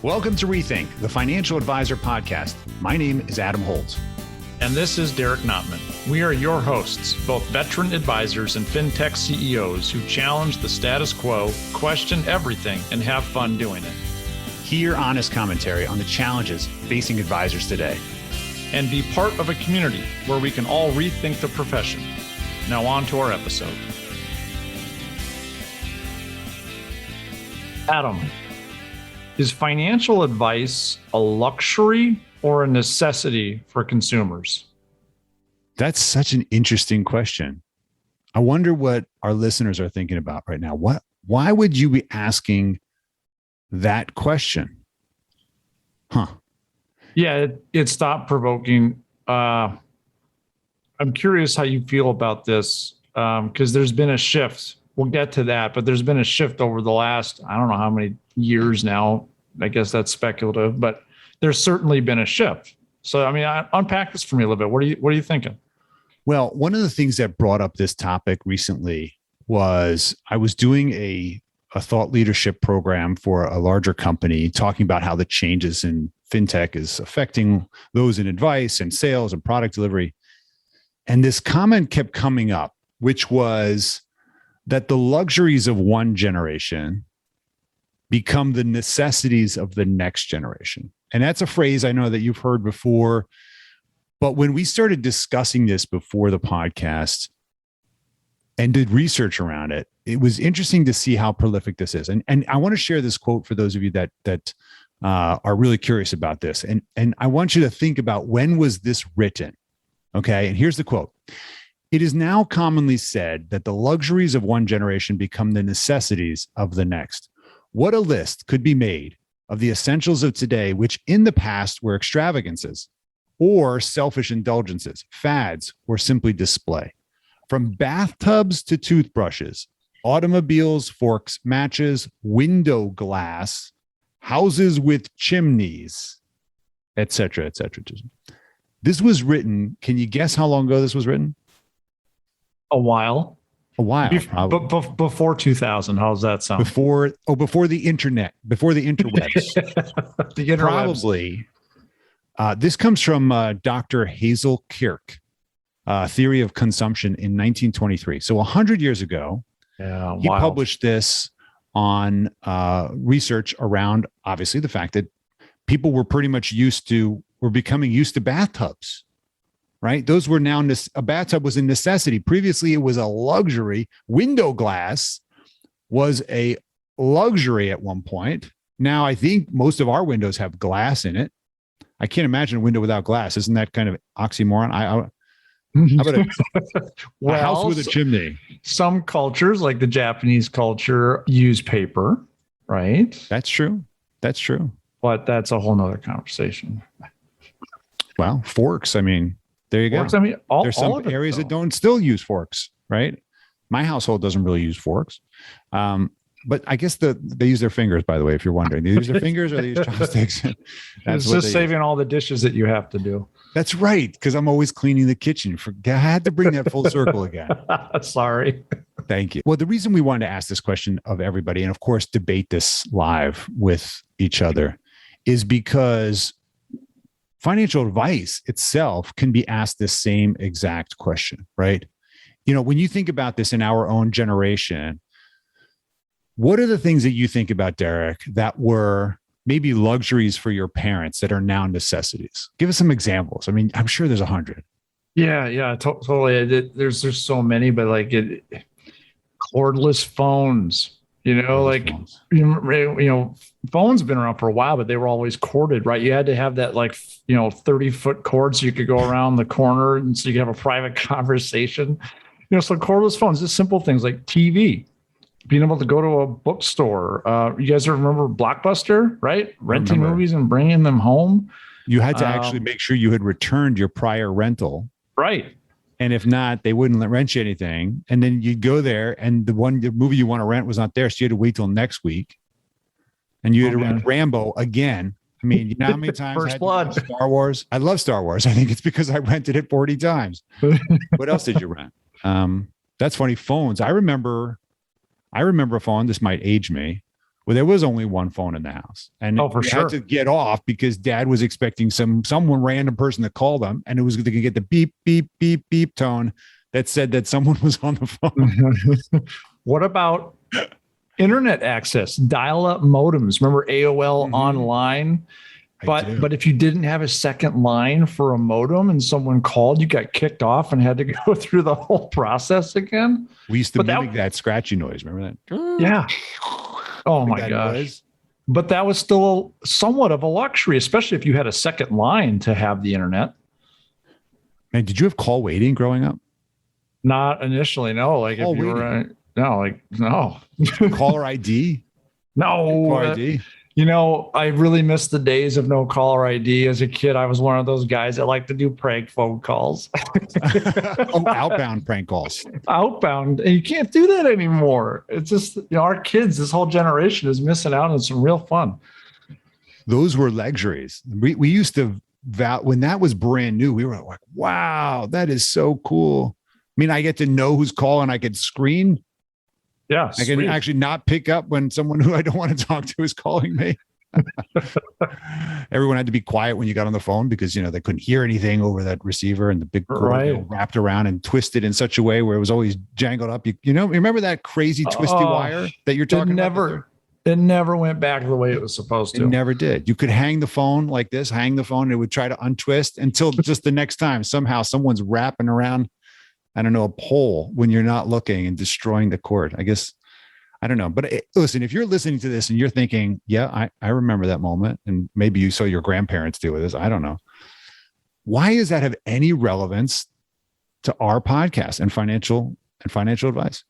Welcome to Rethink, the Financial Advisor Podcast. My name is Adam Holtz. And this is Derek Notman. We are your hosts, both veteran advisors and fintech CEOs who challenge the status quo, question everything, and have fun doing it. Hear honest commentary on the challenges facing advisors today. And be part of a community where we can all rethink the profession. Now on to our episode. Adam, is financial advice a luxury or a necessity for consumers? That's such an interesting question. I wonder what our listeners are thinking about right now. Why would you be asking that question? Yeah, it's thought-provoking. I'm curious how you feel about this, because there's been a shift. We'll get to that, but there's been a shift over the last, I don't know how many years now. I guess that's speculative, but there's certainly been a shift. So, I mean, unpack this for me a little bit. What are you thinking? Well, one of the things that brought up this topic recently was I was doing a thought leadership program for a larger company, talking about how the changes in fintech is affecting those in advice and sales and product delivery. And this comment kept coming up, which was that the luxuries of one generation become the necessities of the next generation. And that's a phrase I know that you've heard before. But when we started discussing this before the podcast and did research around it, it was interesting to see how prolific this is. And I want to share this quote for those of you that are really curious about this. And I want you to think about, when was this written? Okay. And here's the quote. It is now commonly said that the luxuries of one generation become the necessities of the next. What a list could be made of the essentials of today, which in the past were extravagances or selfish indulgences, fads, or simply display. From bathtubs to toothbrushes, automobiles, forks, matches, window glass, houses with chimneys, etc., etc. This was written. Can you guess how long ago this was written? A while. Probably. Before 2000. How's that sound? Before the internet, before the interwebs. The interwebs. Probably. This comes from Dr. Hazel Kirk, Theory of Consumption in 1923. So 100 years ago, he published this on research around, obviously, the fact that people were pretty much becoming used to bathtubs. Right? Those were now, a bathtub was a necessity. Previously, it was a luxury. Window glass was a luxury at one point. Now, I think most of our windows have glass in it. I can't imagine a window without glass. Isn't that kind of oxymoron? How about a house with a chimney? Some cultures, like the Japanese culture, use paper, right? That's true. But that's a whole nother conversation. Well, forks, I mean, there you go. Forks, I mean, there's some areas that don't still use forks, right? My household doesn't really use forks. But I guess they use their fingers, by the way, if you're wondering. They use their fingers or they use chopsticks. It's just saving all the dishes that you have to do. That's right, because I'm always cleaning the kitchen. I had to bring that full circle again. Sorry. Thank you. Well, the reason we wanted to ask this question of everybody, and of course, debate this live with each other, is because financial advice itself can be asked this same exact question, right? You know, when you think about this in our own generation, what are the things that you think about, Derek, that were maybe luxuries for your parents that are now necessities? Give us some examples. I mean, I'm sure there's 100. Yeah, totally. There's so many, but cordless phones. Phones have been around for a while, but they were always corded, right? You had to have that 30-foot cord so you could go around the corner and so you could have a private conversation. So cordless phones, just simple things like TV, being able to go to a bookstore. You guys remember Blockbuster, right? Renting movies and bringing them home. You had to actually make sure you had returned your prior rental. Right. And if not, they wouldn't rent you anything. And then you'd go there and the movie you want to rent was not there. So you had to wait till next week. And you had to rent Rambo again. I mean, you know how many times First Blood. Star Wars? I love Star Wars. I think it's because I rented it 40 times. What else did you rent? That's funny. Phones. I remember a phone. This might age me. Well, there was only one phone in the house, and for you sure. had to get off because Dad was expecting someone random person to call them, and it was going to get the beep beep beep beep tone that said that someone was on the phone. What about internet access, dial-up modems? Remember AOL Online? But if you didn't have a second line for a modem and someone called, you got kicked off and had to go through the whole process again. We used to mimic that scratchy noise. Remember that? Yeah. Oh my gosh. Noise. But that was still somewhat of a luxury, especially if you had a second line to have the internet. And did you have call waiting growing up? Not initially, no. Like call if you waiting. No. Caller ID? No. Caller ID? I really miss the days of no caller ID. As a kid, I was one of those guys that liked to do prank phone calls. Outbound prank calls. Outbound. And you can't do that anymore. It's just, our kids, this whole generation is missing out on some real fun. Those were luxuries. We used to, when that was brand new, we were like, wow, that is so cool. I mean, I get to know who's calling. I could screen. Yeah, I can actually not pick up when someone who I don't want to talk to is calling me. Everyone had to be quiet when you got on the phone because, they couldn't hear anything over that receiver, and the big cord wrapped around and twisted in such a way where it was always jangled up. Remember that crazy twisty wire that you're talking about? It never went back the way it was supposed to. It never did. You could hang the phone like this, and it would try to untwist until just the next time somehow someone's wrapping around, I don't know, a pole when you're not looking and destroying the cord. I guess, I don't know. But listen, if you're listening to this and you're thinking, yeah, I remember that moment, and maybe you saw your grandparents deal with this, I don't know. Why does that have any relevance to our podcast and financial advice?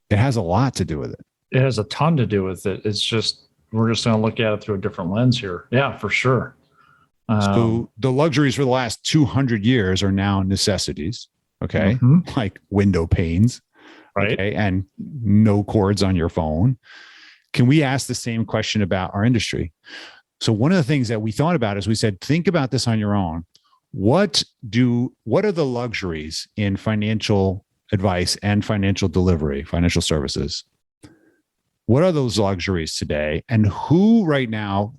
It has a lot to do with it. It has a ton to do with it. It's just, we're just going to look at it through a different lens here. Yeah, for sure. So the luxuries for the last 200 years are now necessities. Okay. Like window panes. Right. Okay. And no cords on your phone. Can we ask the same question about our industry? So one of the things that we thought about is we said, think about this on your own. What are the luxuries in financial advice and financial delivery, financial services? What are those luxuries today? And who right now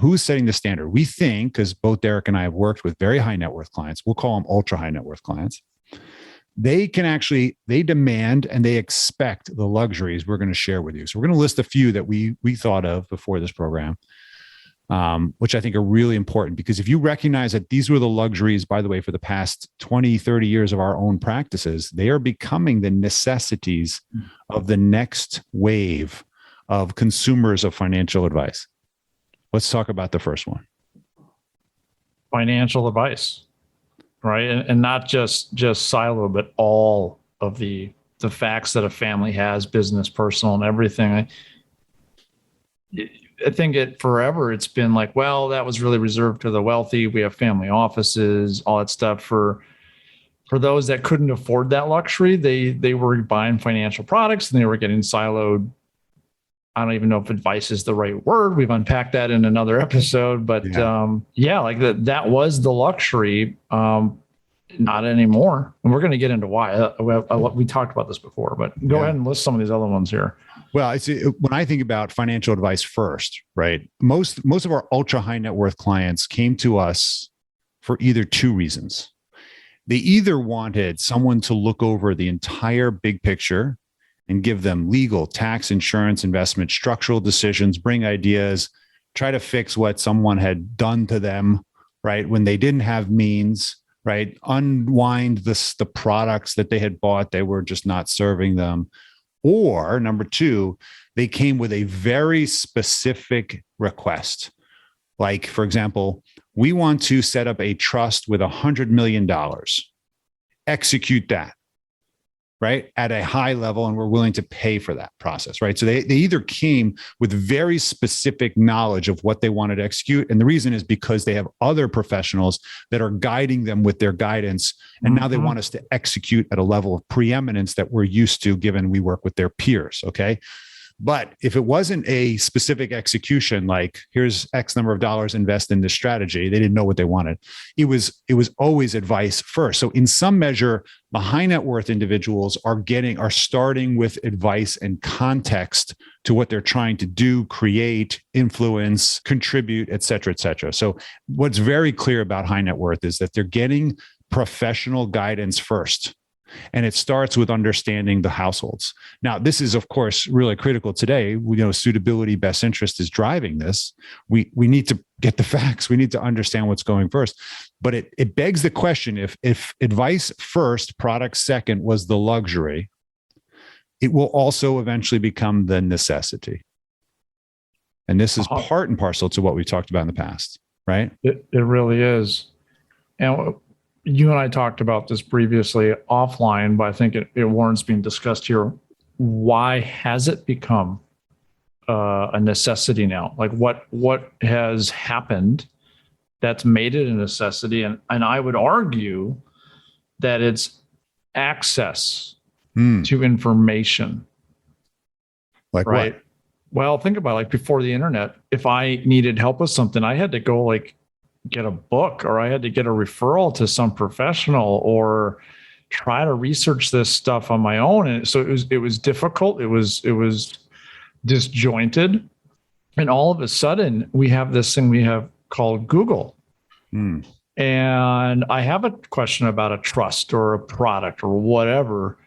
who's setting the standard? We think, because both Derek and I have worked with very high net worth clients, we'll call them ultra high net worth clients. They demand and they expect the luxuries we're going to share with you. So we're going to list a few that we thought of before this program, which I think are really important, because if you recognize that these were the luxuries, by the way, for the past 20, 30 years of our own practices, they are becoming the necessities of the next wave of consumers of financial advice. Let's talk about the first one. Financial advice. Right. And not just silo, but all of the facts that a family has, business, personal, and everything. I think forever it's been like, well, that was really reserved to the wealthy. We have family offices, all that stuff. For those that couldn't afford that luxury, they were buying financial products and they were getting siloed. I don't even know if advice is the right word. We've unpacked that in another episode, but like that was the luxury. Not anymore. And we're going to get into why. We talked about this before, but go ahead and list some of these other ones here. Well, when I think about financial advice first, right? Most of our ultra high net worth clients came to us for either two reasons. They either wanted someone to look over the entire big picture and give them legal, tax, insurance, investment, structural decisions, bring ideas, try to fix what someone had done to them, right? When they didn't have means, right? Unwind the products that they had bought, they were just not serving them. Or number two, they came with a very specific request. Like, for example, we want to set up a trust with $100 million. Execute that, right? At a high level, and we're willing to pay for that process, right? So they either came with very specific knowledge of what they wanted to execute. And the reason is because they have other professionals that are guiding them with their guidance. And now they want us to execute at a level of preeminence that we're used to, given we work with their peers, okay? But if it wasn't a specific execution, like here's X number of dollars, invest in this strategy, they didn't know what they wanted. It was always advice first. So in some measure, the high net worth individuals are starting with advice and context to what they're trying to do, create, influence, contribute, et cetera, et cetera. So what's very clear about high net worth is that they're getting professional guidance first. And it starts with understanding the households. Now, this is, of course, really critical today. We know suitability, best interest is driving this. We need to get the facts. We need to understand what's going first. But it begs the question, if advice first, product second was the luxury, it will also eventually become the necessity. And this is part and parcel to what we talked about in the past, right? It really is. And you and I talked about this previously offline, but I think it warrants being discussed here. Why has it become a necessity now? Like what has happened that's made it a necessity? And I would argue that it's access to information. Like right? What? Well, think about it. Like before the internet, if I needed help with something, I had to go get a book, or I had to get a referral to some professional, or try to research this stuff on my own. And so it was difficult. It was disjointed. And all of a sudden we have this thing we have called Google. And I have a question about a trust or a product or whatever.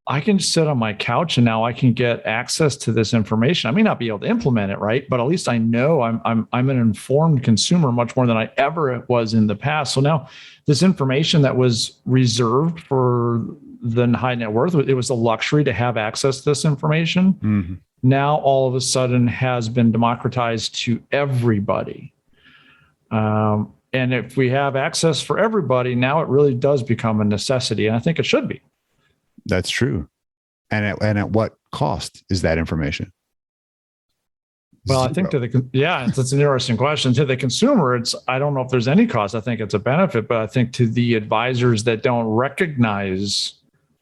I can sit on my couch and now I can get access to this information. I may not be able to implement it, right? But at least I know I'm an informed consumer much more than I ever was in the past. So now this information that was reserved for the high net worth, it was a luxury to have access to this information. Now all of a sudden has been democratized to everybody. And if we have access for everybody, now it really does become a necessity. And I think it should be. That's true. And at what cost is that information? Well, I think that's an interesting question. To the consumer, I don't know if there's any cost. I think it's a benefit, but I think to the advisors that don't recognize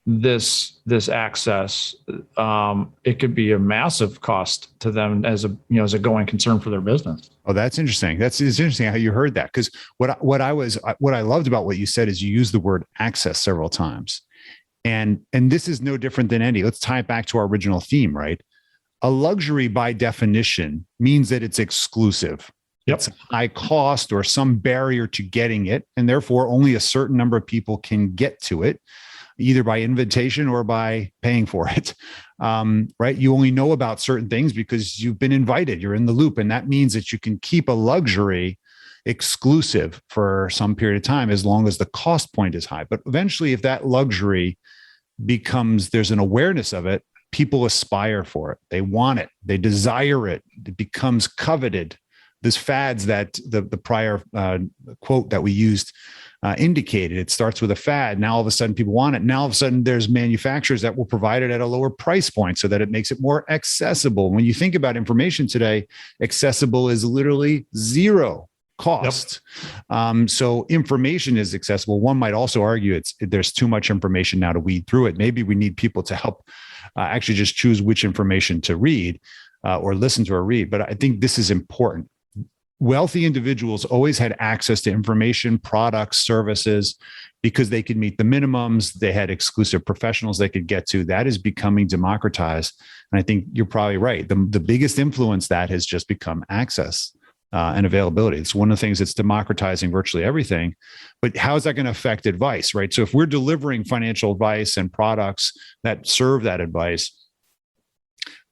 this access, it could be a massive cost to them as a going concern for their business. Oh, that's interesting. It's interesting how you heard that, because what I loved about what you said is you used the word access several times. And this is no different than let's tie it back to our original theme, right? A luxury by definition means that it's exclusive. Yep. It's high cost or some barrier to getting it. And therefore only a certain number of people can get to it, either by invitation or by paying for it. Right? You only know about certain things because you've been invited, you're in the loop. And that means that you can keep a luxury exclusive for some period of time as long as the cost point is high. But eventually, if that luxury there's an awareness of it, people aspire for it. They want it. They desire it. It becomes coveted. This fads that the prior quote that we used indicated. It starts with a fad. Now all of a sudden people want it. Now all of a sudden there's manufacturers that will provide it at a lower price point so that it makes it more accessible. When you think about information today, accessible is literally zero cost. Yep. So information is accessible. One might also argue there's too much information now to weed through it. Maybe we need people to help actually just choose which information to read or listen to or read. But I think this is important. Wealthy individuals always had access to information, products, services, because they could meet the minimums. They had exclusive professionals they could get to. That is becoming democratized. And I think you're probably right. The biggest influence that has just become access. And availability. It's one of the things that's democratizing virtually everything. But how is that going to affect advice, right? So if we're delivering financial advice and products that serve that advice,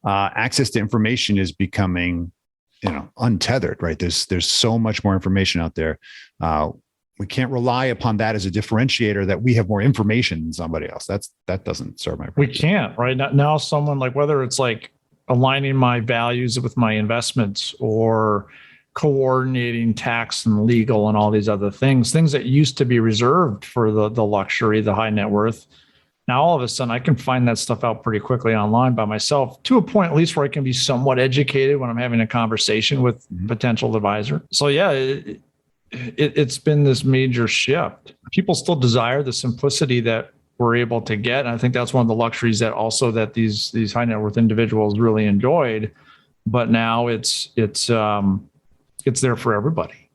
access to information is becoming, untethered, right? There's so much more information out there. We can't rely upon that as a differentiator that we have more information than somebody else. That doesn't serve my purpose. We can't, right? Now someone whether it's aligning my values with my investments or coordinating tax and legal and all these other things that used to be reserved for the luxury, the high net worth. Now, all of a sudden, I can find that stuff out pretty quickly online by myself, to a point at least where I can be somewhat educated when I'm having a conversation with potential advisor. So yeah, it's been this major shift. People still desire the simplicity that were able to get. And I think that's one of the luxuries that also that these high net worth individuals really enjoyed. But now it's there for everybody.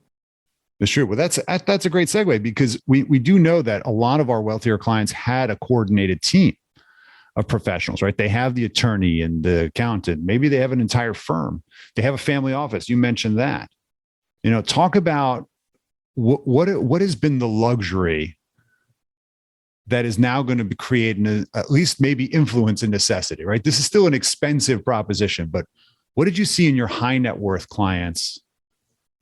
That's true. Well, that's a great segue, because we do know that a lot of our wealthier clients had a coordinated team of professionals, right? They have the attorney and the accountant. Maybe they have an entire firm. They have a family office. You mentioned that. Talk about what has been the luxury that is now going to be creating at least maybe influence and necessity, right? This is still an expensive proposition, but what did you see in your high net worth clients,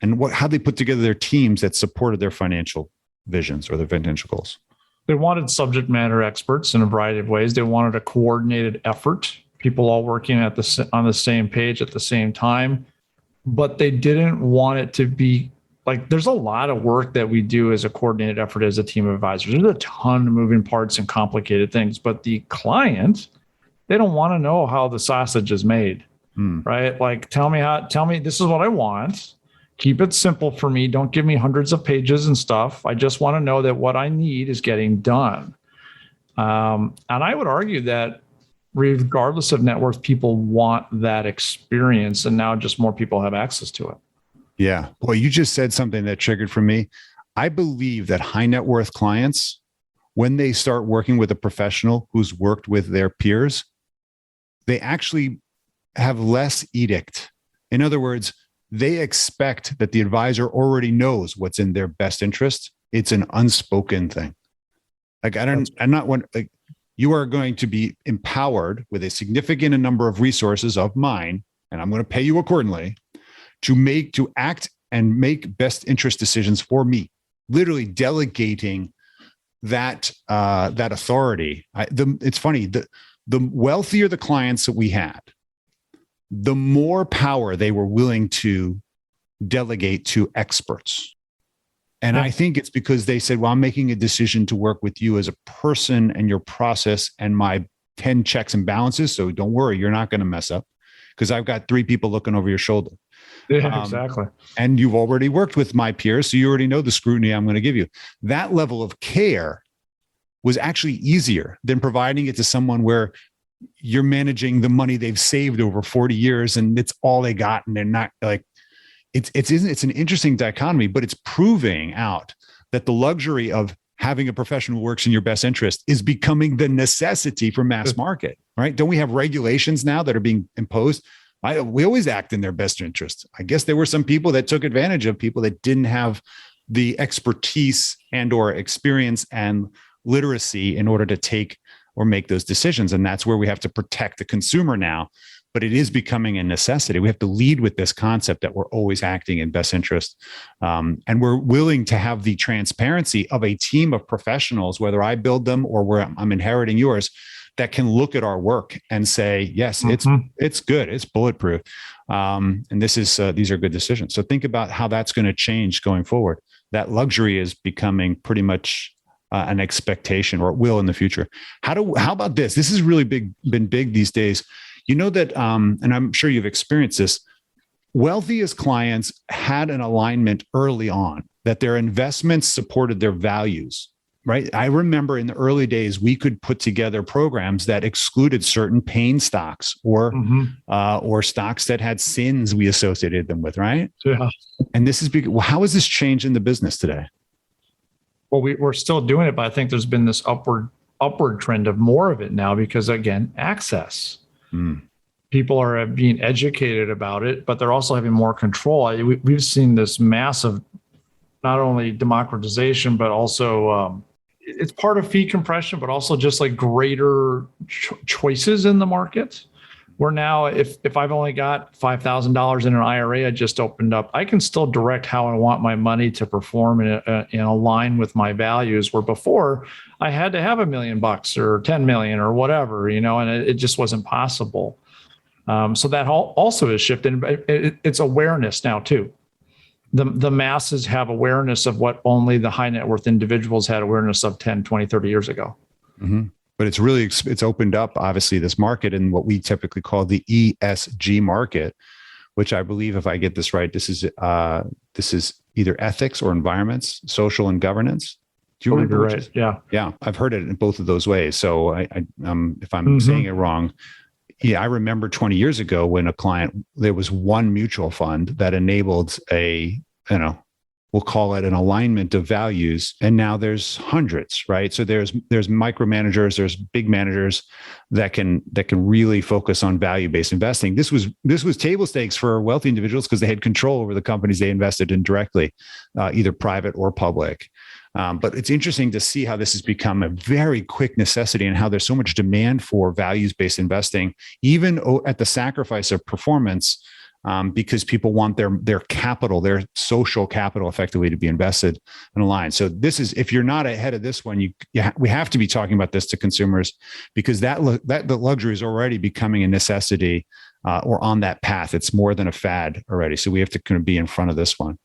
and how they put together their teams that supported their financial visions or their financial goals? They wanted subject matter experts in a variety of ways. They wanted a coordinated effort, people all working on the same page at the same time, but they didn't want it to be like, there's a lot of work that we do as a coordinated effort as a team of advisors. There's a ton of moving parts and complicated things, but the client, they don't want to know how the sausage is made, right? Like, tell me this is what I want. Keep it simple for me. Don't give me hundreds of pages and stuff. I just want to know that what I need is getting done. And I would argue that regardless of net worth, people want that experience. And now just more people have access to it. Yeah. Boy, you just said something that triggered for me. I believe that high net worth clients, when they start working with a professional who's worked with their peers, they actually have less edict. In other words, they expect that the advisor already knows what's in their best interest. It's an unspoken thing. Like, you are going to be empowered with a significant number of resources of mine, and I'm going to pay you accordingly to act and make best interest decisions for me, literally delegating that authority. It's funny, the wealthier the clients that we had, the more power they were willing to delegate to experts. And I think it's because they said, well, I'm making a decision to work with you as a person and your process and my 10 checks and balances. So don't worry, you're not going to mess up because I've got 3 people looking over your shoulder. Yeah, exactly. And you've already worked with my peers, so you already know the scrutiny I'm going to give you. That level of care was actually easier than providing it to someone where you're managing the money they've saved over 40 years and it's all they got. And they're not like, it's an interesting dichotomy, but it's proving out that the luxury of having a professional who works in your best interest is becoming the necessity for mass market, right? Don't we have regulations now that are being imposed? We always act in their best interest. I guess there were some people that took advantage of people that didn't have the expertise and or experience and literacy in order to take or make those decisions. And that's where we have to protect the consumer now. But it is becoming a necessity. We have to lead with this concept that we're always acting in best interest. And we're willing to have the transparency of a team of professionals, whether I build them or where I'm inheriting yours, that can look at our work and say, yes, it's good, it's bulletproof. And these are good decisions. So think about how that's going to change going forward. That luxury is becoming pretty much an expectation, or it will in the future. How about this? This is really been big these days. You know that, and I'm sure you've experienced this, wealthiest clients had an alignment early on that their investments supported their values, right? I remember in the early days, we could put together programs that excluded certain pain stocks or stocks that had sins we associated them with, right? Yeah. And this is how has this changed in the business today? Well, we're still doing it, but I think there's been this upward trend of more of it now because, again, access. People are being educated about it, but they're also having more control. We've seen this massive, not only democratization, but also it's part of fee compression, but also just like greater choices in the market. Where now, if I've only got $5,000 in an IRA I just opened up, I can still direct how I want my money to perform and align with my values. Where before I had to have $1 million or 10 million or whatever, and it just wasn't possible. So that also is shifted. It's awareness now too. The masses have awareness of what only the high net worth individuals had awareness of 10, 20, 30 years ago. Mm-hmm. But it's opened up, obviously, this market in what we typically call the ESG market, which I believe, if I get this right, this is either ethics or environments, social and governance. Do you remember which? Right. Yeah. Yeah, I've heard it in both of those ways. So if I'm saying it wrong, yeah, I remember 20 years ago when there was one mutual fund that enabled we'll call it an alignment of values. And now there's hundreds, right? So there's micromanagers, there's big managers that can really focus on value-based investing. This was table stakes for wealthy individuals because they had control over the companies they invested in directly, either private or public. But it's interesting to see how this has become a very quick necessity and how there's so much demand for values-based investing, even at the sacrifice of performance, because people want their capital, their social capital effectively to be invested and aligned. So this is, if you're not ahead of this one, we have to be talking about this to consumers, because the luxury is already becoming a necessity, or on that path. It's more than a fad already. So we have to kind of be in front of this one.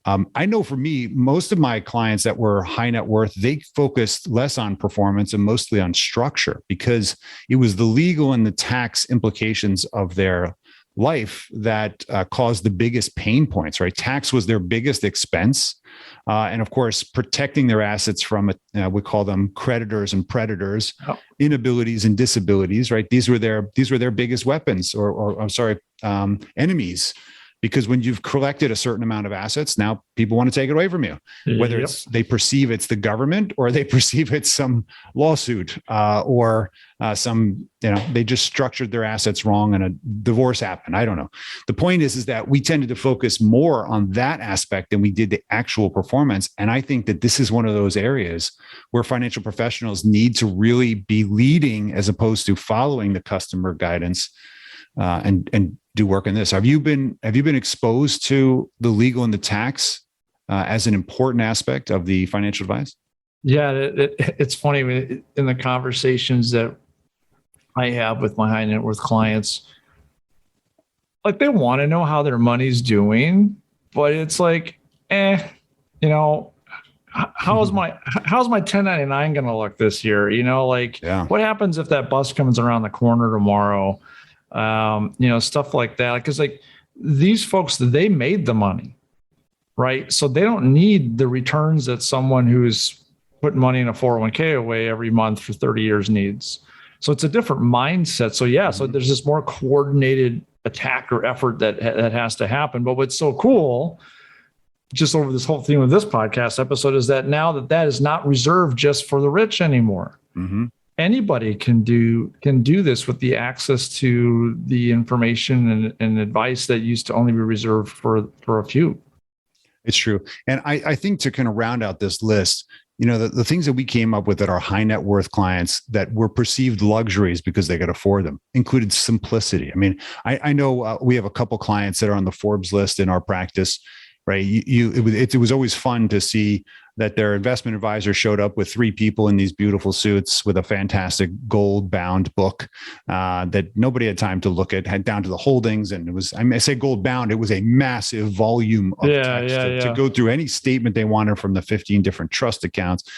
I know for me, most of my clients that were high net worth, they focused less on performance and mostly on structure, because it was the legal and the tax implications of their life that caused the biggest pain points, right? Tax was their biggest expense. And of course, protecting their assets from, we call them creditors and predators, inabilities and disabilities, right? These were their biggest weapons, or I'm sorry, enemies. Because when you've collected a certain amount of assets, now people want to take it away from you, whether it's they perceive it's the government, or they perceive it's some lawsuit, or they just structured their assets wrong and a divorce happened. I don't know. The point is that we tended to focus more on that aspect than we did the actual performance. And I think that this is one of those areas where financial professionals need to really be leading as opposed to following the customer guidance, and do work in this. Have you been exposed to the legal and the tax as an important aspect of the financial advice? Yeah, it's funny in the conversations that I have with my high net worth clients, like they want to know how their money's doing, but it's like, how's my 1099 going to look this year? What happens if that bus comes around the corner tomorrow? Stuff like that. Because these folks, they made the money, right? So they don't need the returns that someone who's putting money in a 401k away every month for 30 years needs. So it's a different mindset. So so there's this more coordinated attack or effort that has to happen. But what's so cool, just over this whole thing with this podcast episode, is that now that is not reserved just for the rich anymore. Mm-hmm. Anybody can do this with the access to the information and advice that used to only be reserved for a few. It's true. And I think to kind of round out this list, the things that we came up with that are high net worth clients that were perceived luxuries because they could afford them included simplicity. I mean, I know we have a couple clients that are on the Forbes list in our practice, right? It was always fun to see that their investment advisor showed up with 3 people in these beautiful suits with a fantastic gold bound book that nobody had time to look at, had down to the holdings. And it was, I say gold bound, it was a massive volume of text to go through any statement they wanted from the 15 different trust accounts.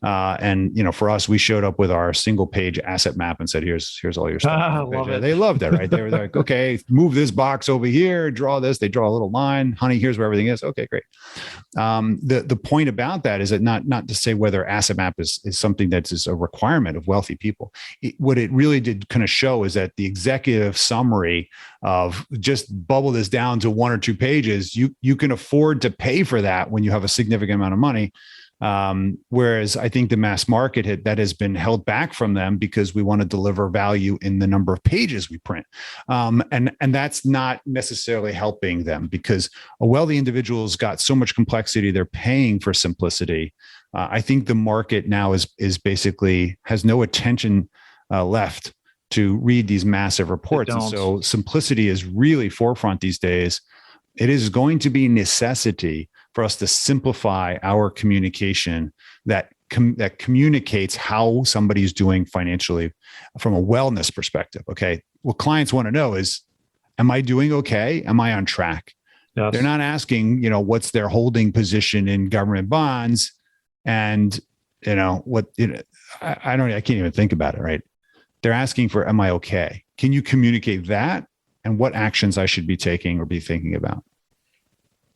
And for us, we showed up with our single page asset map and said, here's all your stuff. They loved it, right? They were like, okay, move this box over here, draw this. They draw a little line. Honey, here's where everything is. Okay, great. The point about that is that not to say whether asset map is something that is a requirement of wealthy people. What it really did kind of show is that the executive summary of just bubble this down to 1 or 2 pages, you can afford to pay for that when you have a significant amount of money. Whereas I think the mass market that has been held back from them because we want to deliver value in the number of pages we print. And that's not necessarily helping them, because a wealthy individual's got so much complexity. They're paying for simplicity. I think the market now is basically has no attention left to read these massive reports. And so simplicity is really forefront these days. It is going to be necessity for us to simplify our communication that communicates how somebody is doing financially from a wellness perspective. Okay. What clients want to know is, am I doing okay? Am I on track? Yes. They're not asking, what's their holding position in government bonds and, I can't even think about it, right? They're asking for, am I okay? Can you communicate that and what actions I should be taking or be thinking about?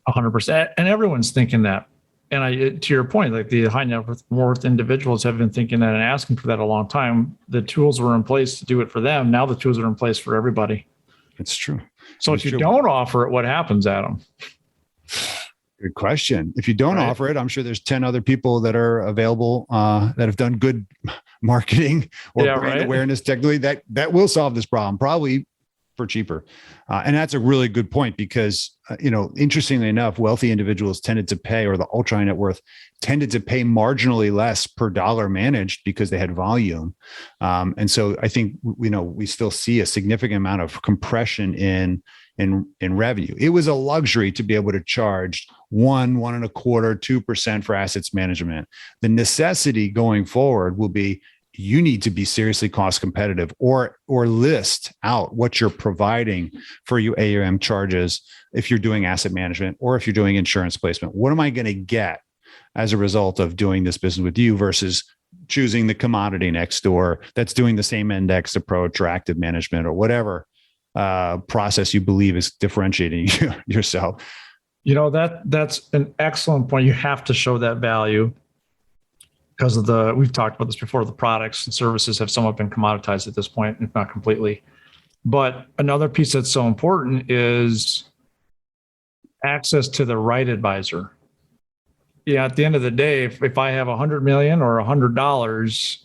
100%. And everyone's thinking that. And to your point, like the high net worth individuals have been thinking that and asking for that a long time. The tools were in place to do it for them. Now the tools are in place for everybody. It's true. So if you don't offer it, what happens, Adam? Good question. If you don't offer it, I'm sure there's 10 other people that are available that have done good marketing or brand awareness technically that will solve this problem, probably for cheaper. And that's a really good point because, interestingly enough, wealthy individuals tended to pay, or the ultra high net worth tended to pay marginally less per dollar managed because they had volume. And so I think, we still see a significant amount of compression in revenue. It was a luxury to be able to charge 1.25%, 2% for assets management. The necessity going forward will be you need to be seriously cost competitive or list out what you're providing for your AUM charges if you're doing asset management or if you're doing insurance placement. What am I going to get as a result of doing this business with you versus choosing the commodity next door that's doing the same index approach or active management or whatever process you believe is differentiating yourself? That's an excellent point. You have to show that value. Because we've talked about this before, the products and services have somewhat been commoditized at this point, if not completely. But another piece that's so important is access to the right advisor. Yeah, at the end of the day, if I have $100 million or $100,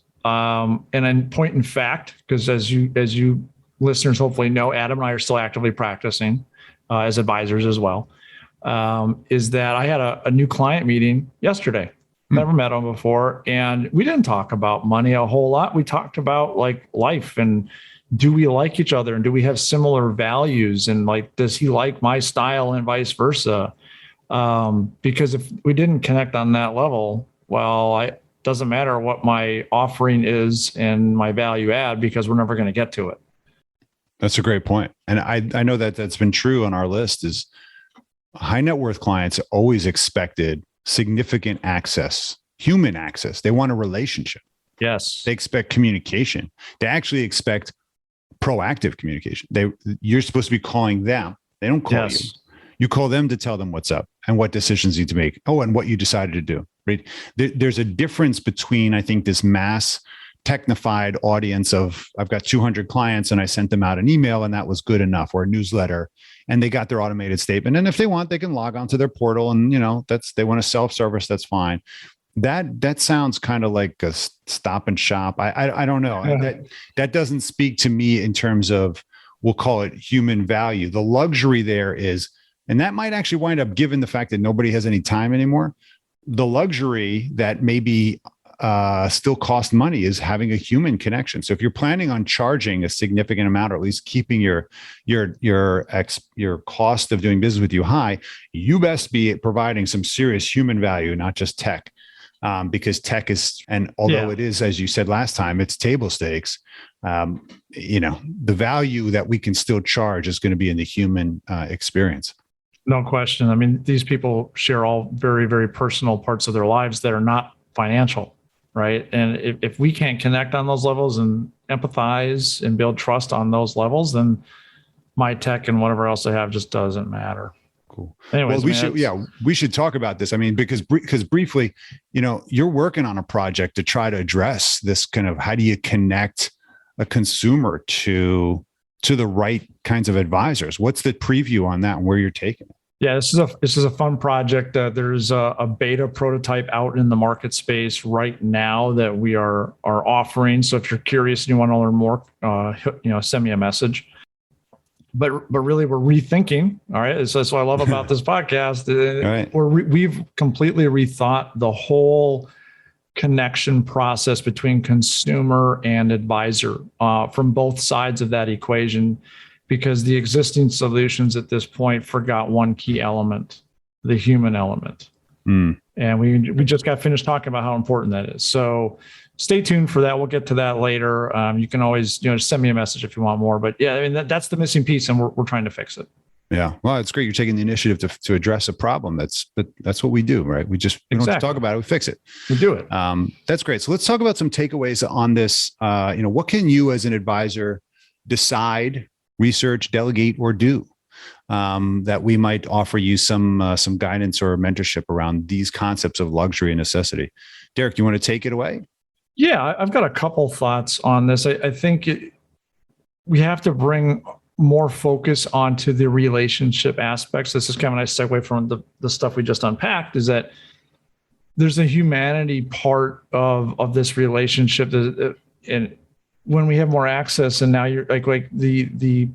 and in point in fact, because as you listeners hopefully know, Adam and I are still actively practicing as advisors as well, is that I had a new client meeting yesterday. Never met him before. And we didn't talk about money a whole lot. We talked about like life and do we like each other and do we have similar values? And like, does he like my style and vice versa? Because if we didn't connect on that level, well, it doesn't matter what my offering is and my value add because we're never going to get to it. That's a great point. And I know that that's been true on our list is high net worth clients always expected significant access, human access. They want a relationship. Yes. They expect communication. They actually expect proactive communication. You're supposed to be calling them. They don't call you. You call them to tell them what's up and what decisions you need to make. Oh, and what you decided to do. Right? There's a difference between, I think, this mass technified audience of I've got 200 clients and I sent them out an email and that was good enough, or a newsletter, and they got their automated statement. And if they want, they can log onto their portal and, they want a self-service, that's fine. That sounds kind of like a stop and shop. I don't know. That doesn't speak to me in terms of, we'll call it human value. The luxury there is, and that might actually wind up, given the fact that nobody has any time anymore, the luxury that maybe still cost money is having a human connection. So if you're planning on charging a significant amount, or at least keeping your cost of doing business with you high, you best be providing some serious human value, not just tech. Because tech is, and although it is, as you said last time, it's table stakes, the value that we can still charge is going to be in the human experience. No question. I mean, these people share all very, very personal parts of their lives that are not financial. Right. And if we can't connect on those levels and empathize and build trust on those levels, then my tech and whatever else I have just doesn't matter. Cool. Anyways, well, we should talk about this. I mean, because briefly, you're working on a project to try to address this kind of, how do you connect a consumer to the right kinds of advisors? What's the preview on that and where you're taking it? Yeah, this is a fun project. There's a beta prototype out in the market space right now that we are offering. So if you're curious and you want to learn more, send me a message. But really, we're rethinking. All right, so that's what I love about this podcast. Right. We've completely rethought the whole connection process between consumer and advisor from both sides of that equation. Because the existing solutions at this point forgot one key element, the human element. And we just got finished talking about how important that is. So stay tuned for that. We'll get to that later. You can always, just send me a message if you want more. But yeah, I mean, that's the missing piece, and we're trying to fix it. Yeah. Well, it's great. You're taking the initiative to address a problem. That's what we do, right? We don't have to talk about it. We fix it. We do it. That's great. So let's talk about some takeaways on this. What can you as an advisor decide, research, delegate, or do that we might offer you some guidance or mentorship around these concepts of luxury and necessity. Derek, you want to take it away? Yeah, I've got a couple thoughts on this. I think we have to bring more focus onto the relationship aspects. This is kind of a nice segue from the stuff we just unpacked, is that there's a humanity part of this relationship. And when we have more access, and now you're like the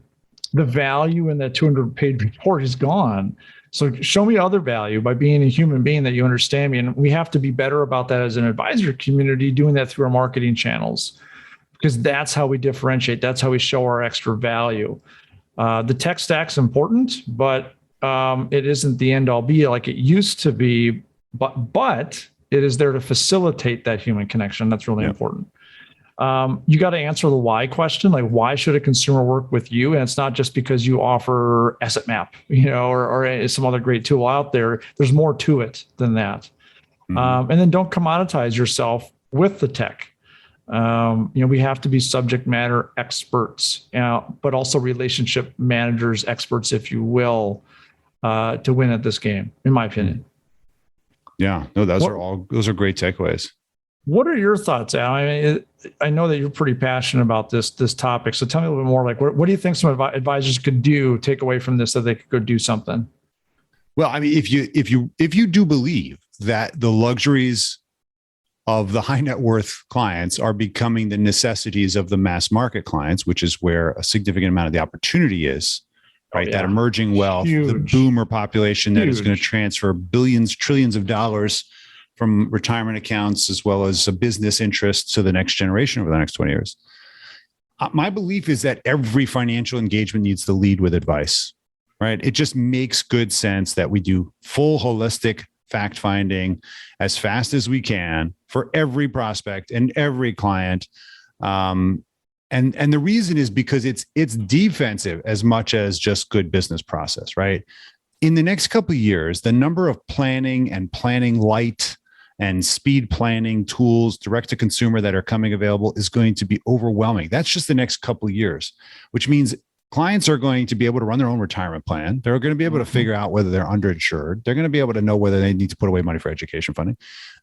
value in that 200-page report is gone. So show me other value by being a human being that you understand me. And we have to be better about that as an advisor community, doing that through our marketing channels, because that's how we differentiate. That's how we show our extra value. The tech stack's important, but it isn't the end all be like it used to be, but it is there to facilitate that human connection. That's really important. You got to answer the why question. Like, why should a consumer work with you? And it's not just because you offer Asset Map, or some other great tool out there. There's more to it than that. And then don't commoditize yourself with the tech. We have to be subject matter experts, but also relationship managers, experts, if you will, to win at this game, in my opinion. Yeah, no, those are great takeaways. What are your thoughts, Al? I mean, I know that you're pretty passionate about this topic. So tell me a little bit more. Like, what do you think some advisors could take away from this, so they could go do something? Well, I mean, if you do believe that the luxuries of the high net worth clients are becoming the necessities of the mass market clients, which is where a significant amount of the opportunity is, right? That emerging wealth, the boomer population that is going to transfer billions, trillions of dollars from retirement accounts as well as a business interest to the next generation over the next 20 years. My belief is that every financial engagement needs to lead with advice, right? It just makes good sense that we do full holistic fact finding as fast as we can for every prospect and every client. And the reason is because it's defensive as much as just good business process, right? In the next couple of years, the number of planning and planning light and speed planning tools direct to consumer that are coming available is going to be overwhelming. That's just the next couple of years, which means clients are going to be able to run their own retirement plan. They're going to be able to figure out whether they're underinsured. They're going to be able to know whether they need to put away money for education funding.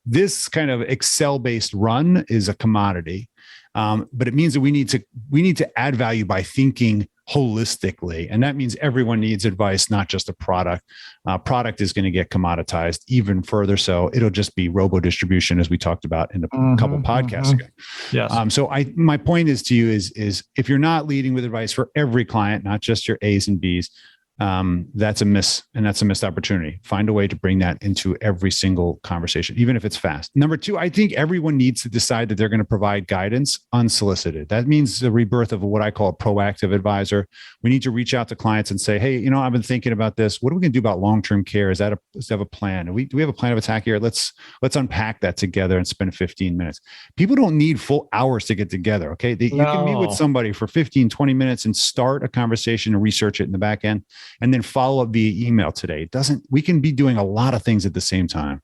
This kind of Excel-based run is a commodity, but it means that we need to add value by thinking holistically. And that means everyone needs advice, not just a product. Product is going to get commoditized even further. So it'll just be robo distribution, as we talked about in a couple podcasts ago. Yes. So my point is to you is if you're not leading with advice for every client, not just your A's and B's, that's a miss, and that's a missed opportunity. Find a way to bring that into every single conversation, even if it's fast. Number two, I think everyone needs to decide that they're going to provide guidance unsolicited. That means the rebirth of what I call a proactive advisor. We need to reach out to clients and say, hey, I've been thinking about this. What are we going to do about long-term care? Does that have a plan? Do we have a plan of attack here? Let's unpack that together and spend 15 minutes. People don't need full hours to get together. Okay. You can meet with somebody for 15, 20 minutes and start a conversation and research it in the back end, and then follow up via email today. We can be doing a lot of things at the same time.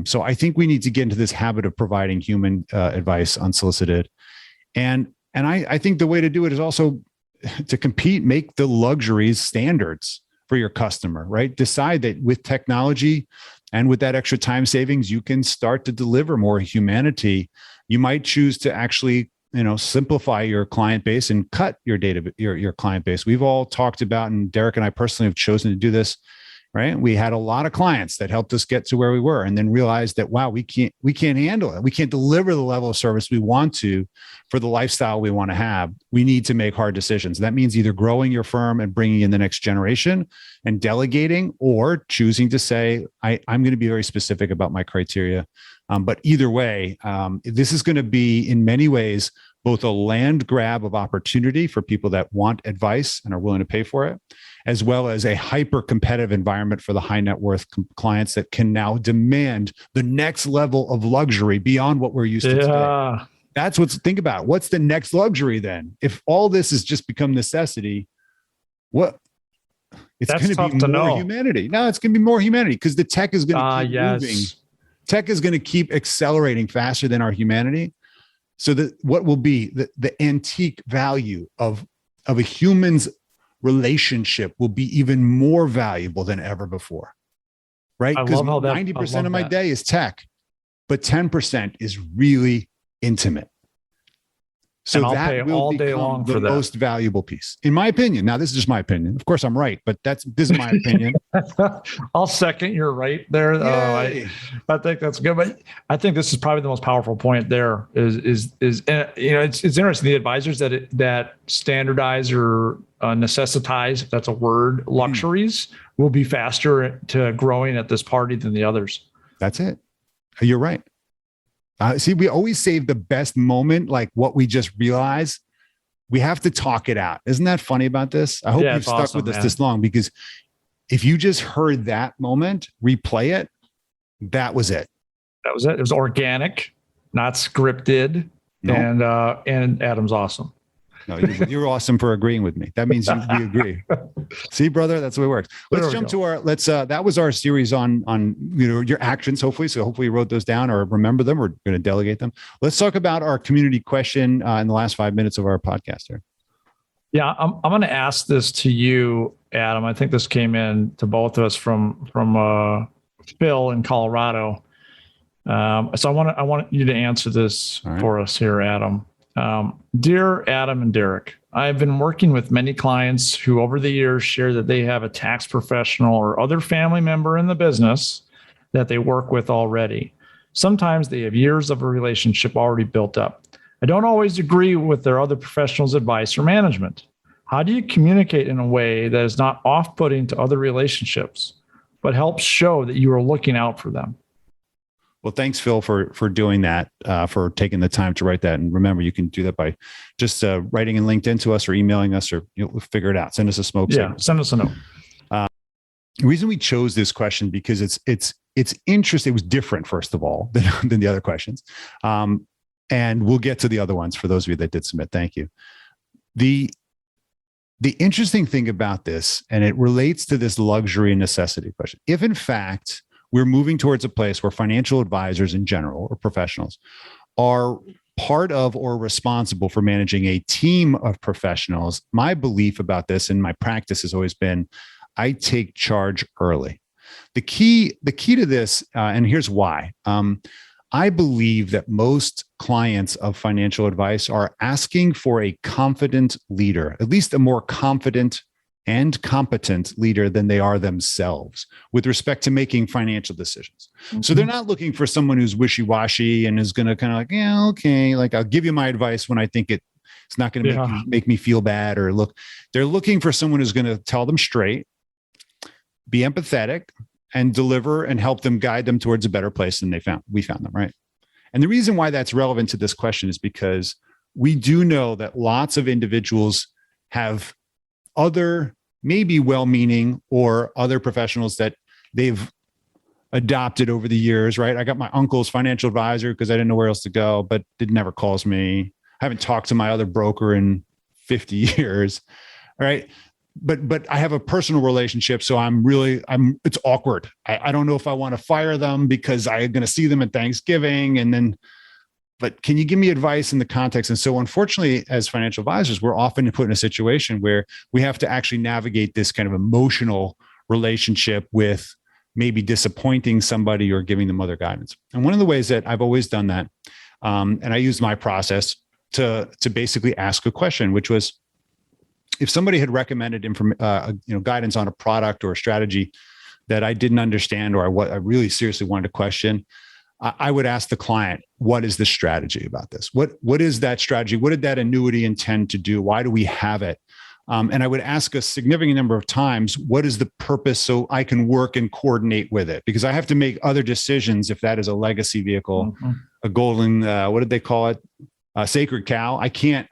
So I think we need to get into this habit of providing human advice unsolicited. And I think the way to do it is also to compete, make the luxuries standards for your customer, right? Decide that with technology and with that extra time savings, you can start to deliver more humanity. You might choose to actually simplify your client base and cut your your client base. We've all talked about, and Derek and I personally have chosen to do this, right? We had a lot of clients that helped us get to where we were, and then realized that, wow, we can't handle it. We can't deliver the level of service we want to for the lifestyle we want to have. We need to make hard decisions. That means either growing your firm and bringing in the next generation and delegating, or choosing to say, I'm going to be very specific about my criteria. But either way, this is going to be in many ways both a land grab of opportunity for people that want advice and are willing to pay for it, as well as a hyper competitive environment for the high net worth clients that can now demand the next level of luxury beyond what we're used to today. That's think about it. What's the next luxury then? If all this has just become necessity, it's going to be more humanity. No, it's going to be more humanity because the tech is going to keep moving. Tech is going to keep accelerating faster than our humanity. So that what will be the antique value of a human's relationship will be even more valuable than ever before. Right? I Because love how that 90% of my day is tech, but 10% is really intimate. So that will become the most valuable piece, in my opinion. Now, this is just my opinion. Of course, I'm right, but this is my opinion. I'll second you're right there. I think that's good. But I think this is probably the most powerful point there is it's interesting. The advisors that standardize or necessitize, if that's a word, luxuries will be faster to growing at this party than the others. That's it. You're right. See, we always save the best moment, like what we just realized. We have to talk it out. Isn't that funny about this? I hope you've stuck with us this long, because if you just heard that moment, replay it, that was it. That was it. It was organic, not scripted. Nope. And Adam's awesome. No, you're awesome for agreeing with me. That means we agree. See, brother, that's the way it works. Let's jump to that was our series on your actions, hopefully. So hopefully you wrote those down or remember them. We're going to delegate them. Let's talk about our community question in the last 5 minutes of our podcast here. Yeah, I'm going to ask this to you, Adam. I think this came in to both of us from Phil in Colorado. So I want you to answer this for us here, Adam. Dear Adam and Derek, I've been working with many clients who over the years share that they have a tax professional or other family member in the business that they work with already. Sometimes they have years of a relationship already built up. I don't always agree with their other professionals' advice or management. How do you communicate in a way that is not off-putting to other relationships, but helps show that you are looking out for them? Well, thanks, Phil, for doing that, for taking the time to write that. And remember, you can do that by just writing in LinkedIn to us or emailing us, or we'll figure it out. Send us a smoke signal. Send us a note. The reason we chose this question because it's interesting. It was different, first of all, than the other questions, and we'll get to the other ones for those of you that did submit. Thank you. The interesting thing about this, and it relates to this luxury and necessity question. If in fact we're moving towards a place where financial advisors in general or professionals are part of or responsible for managing a team of professionals, my belief about this and my practice has always been, I take charge early. The key to this, and here's why. I believe that most clients of financial advice are asking for a confident leader, at least a more confident and competent leader than they are themselves with respect to making financial decisions. Mm-hmm. So they're not looking for someone who's wishy-washy and is going to kind of like, yeah, okay, like I'll give you my advice when I think it's not going to make me feel bad or look. They're looking for someone who's going to tell them straight, be empathetic, and deliver and help them guide them towards a better place than we found them, right? And the reason why that's relevant to this question is because we do know that lots of individuals have other, maybe well-meaning or other professionals that they've adopted over the years, right? I got my uncle's financial advisor because I didn't know where else to go, but it never calls me. I haven't talked to my other broker in 50 years, all right? But I have a personal relationship, so it's awkward. I don't know if I want to fire them because I'm going to see them at Thanksgiving but can you give me advice in the context? And so unfortunately, as financial advisors, we're often put in a situation where we have to actually navigate this kind of emotional relationship with maybe disappointing somebody or giving them other guidance. And one of the ways that I've always done that, and I used my process to basically ask a question, which was, if somebody had recommended guidance on a product or a strategy that I didn't understand or I really seriously wanted to question, I would ask the client, what is the strategy about this? What is that strategy? What did that annuity intend to do? Why do we have it? And I would ask a significant number of times, what is the purpose so I can work and coordinate with it? Because I have to make other decisions if that is a legacy vehicle, a golden, what did they call it? A sacred cow. I can't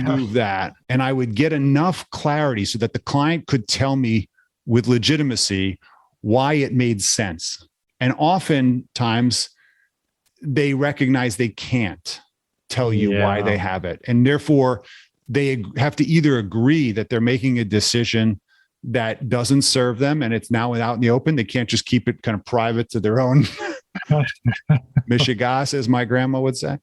move that. And I would get enough clarity so that the client could tell me with legitimacy why it made sense. And oftentimes they recognize they can't tell you why they have it. And therefore they have to either agree that they're making a decision that doesn't serve them and it's now out in the open. They can't just keep it kind of private to their own mishigas, as my grandma would say.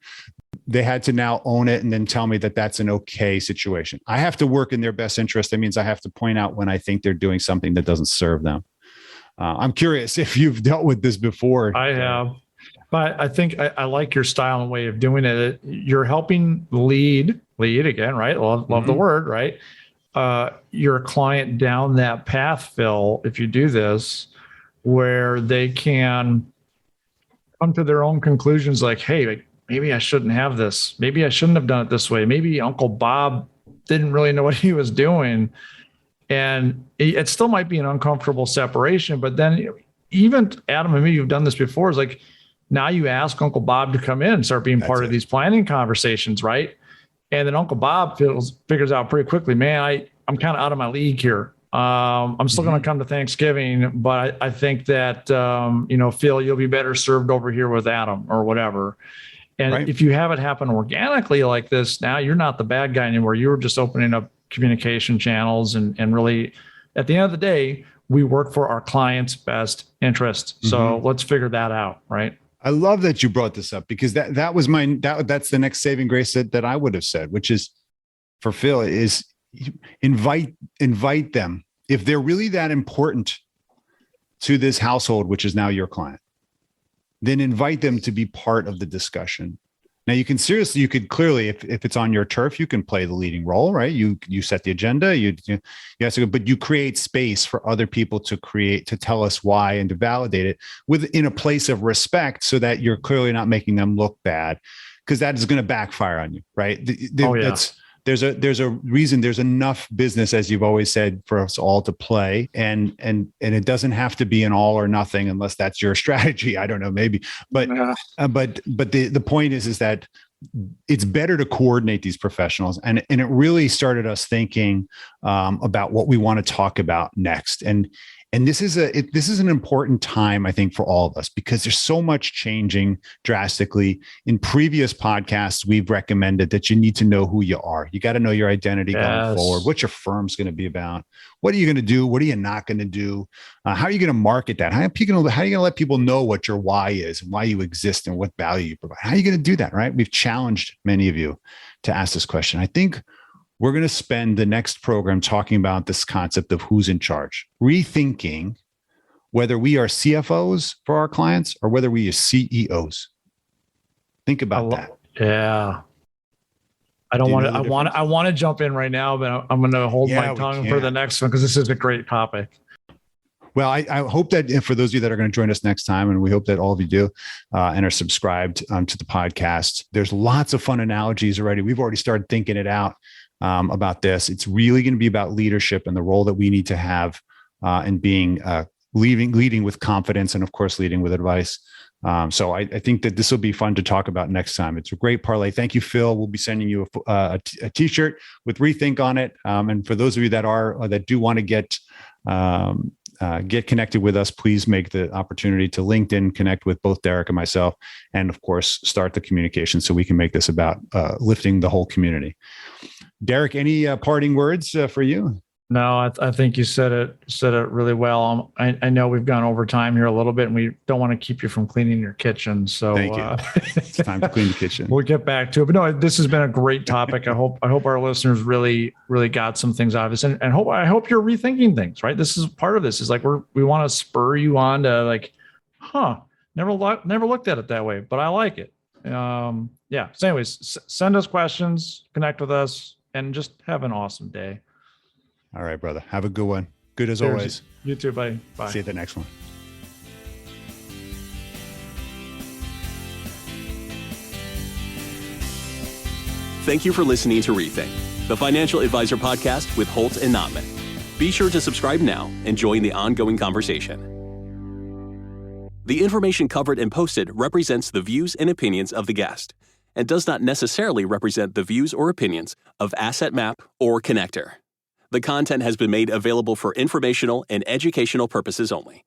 they had to now own it and then tell me that that's an okay situation. I have to work in their best interest. That means I have to point out when I think they're doing something that doesn't serve them. I'm curious if you've dealt with this before. I have, but I think I like your style and way of doing it. You're helping lead again, right? Love the word, right? Your client down that path, Phil, if you do this, where they can come to their own conclusions like, hey, maybe I shouldn't have this. Maybe I shouldn't have done it this way. Maybe Uncle Bob didn't really know what he was doing. And it still might be an uncomfortable separation, but then even Adam and me, you've done this before, is like, now you ask Uncle Bob to come in and start being part of these planning conversations, right? And then Uncle Bob figures out pretty quickly, man, I'm kind of out of my league here. I'm still going to come to Thanksgiving, but I think that, Phil, you'll be better served over here with Adam or whatever. And if you have it happen organically like this, now you're not the bad guy anymore. You're just opening up communication channels and really, at the end of the day, we work for our client's best interest. So let's figure that out, right? I love that you brought this up, because that was that's the next saving grace that I would have said, which is for Phil, is invite them. If they're really that important to this household, which is now your client, then invite them to be part of the discussion. Now you could clearly, if it's on your turf, you can play the leading role, right? You set the agenda, but you create space for other people to tell us why and to validate it in a place of respect, so that you're clearly not making them look bad, because that is going to backfire on you, right? There's a reason, there's enough business, as you've always said, for us all to play, and it doesn't have to be an all or nothing unless that's your strategy. I don't know, maybe, but the point is that it's better to coordinate these professionals, and it really started us thinking about what we want to talk about next. And this is an important time, I think, for all of us, because there's so much changing drastically. In previous podcasts, we've recommended that you need to know who you are. You got to know your identity going forward, what your firm's going to be about. What are you going to do? What are you not going to do? How are you going to market that? How are you going to let people know what your why is and why you exist and what value you provide? How are you going to do that, right? We've challenged many of you to ask this question. I think we're going to spend the next program talking about this concept of who's in charge, rethinking whether we are CFOs for our clients or whether we are CEOs. Think about that. Yeah. I want to jump in right now, but I'm going to hold my tongue for the next one, because this is a great topic. Well, I hope that for those of you that are going to join us next time, and we hope that all of you do and are subscribed to the podcast, there's lots of fun analogies already. We've already started thinking it out about this. It's really going to be about leadership and the role that we need to have in being leading with confidence, and of course, leading with advice. So I think that this will be fun to talk about next time. It's a great parlay. Thank you, Phil. We'll be sending you a t-shirt with Rethink on it. And for those of you that do want to get connected with us, please make the opportunity to LinkedIn, connect with both Derek and myself, and of course, start the communication so we can make this about lifting the whole community. Derek, any parting words for you? No, I think you said it really well. I know we've gone over time here a little bit, and we don't want to keep you from cleaning your kitchen. So thank you. It's time to clean the kitchen. We'll get back to it. But no, this has been a great topic. I hope our listeners really got some things out of this, and I hope you're rethinking things. Right, this is part of this. Is like we want to spur you on to like, never looked at it that way, but I like it. Yeah. So, anyways, send us questions, connect with us, and just have an awesome day. All right, brother. Have a good one. Good as always. You too, buddy. Bye. See you at the next one. Thank you for listening to Rethink, the Financial Advisor Podcast with Holt and Notman. Be sure to subscribe now and join the ongoing conversation. The information covered and posted represents the views and opinions of the guest and does not necessarily represent the views or opinions of Asset Map or Connector. The content has been made available for informational and educational purposes only.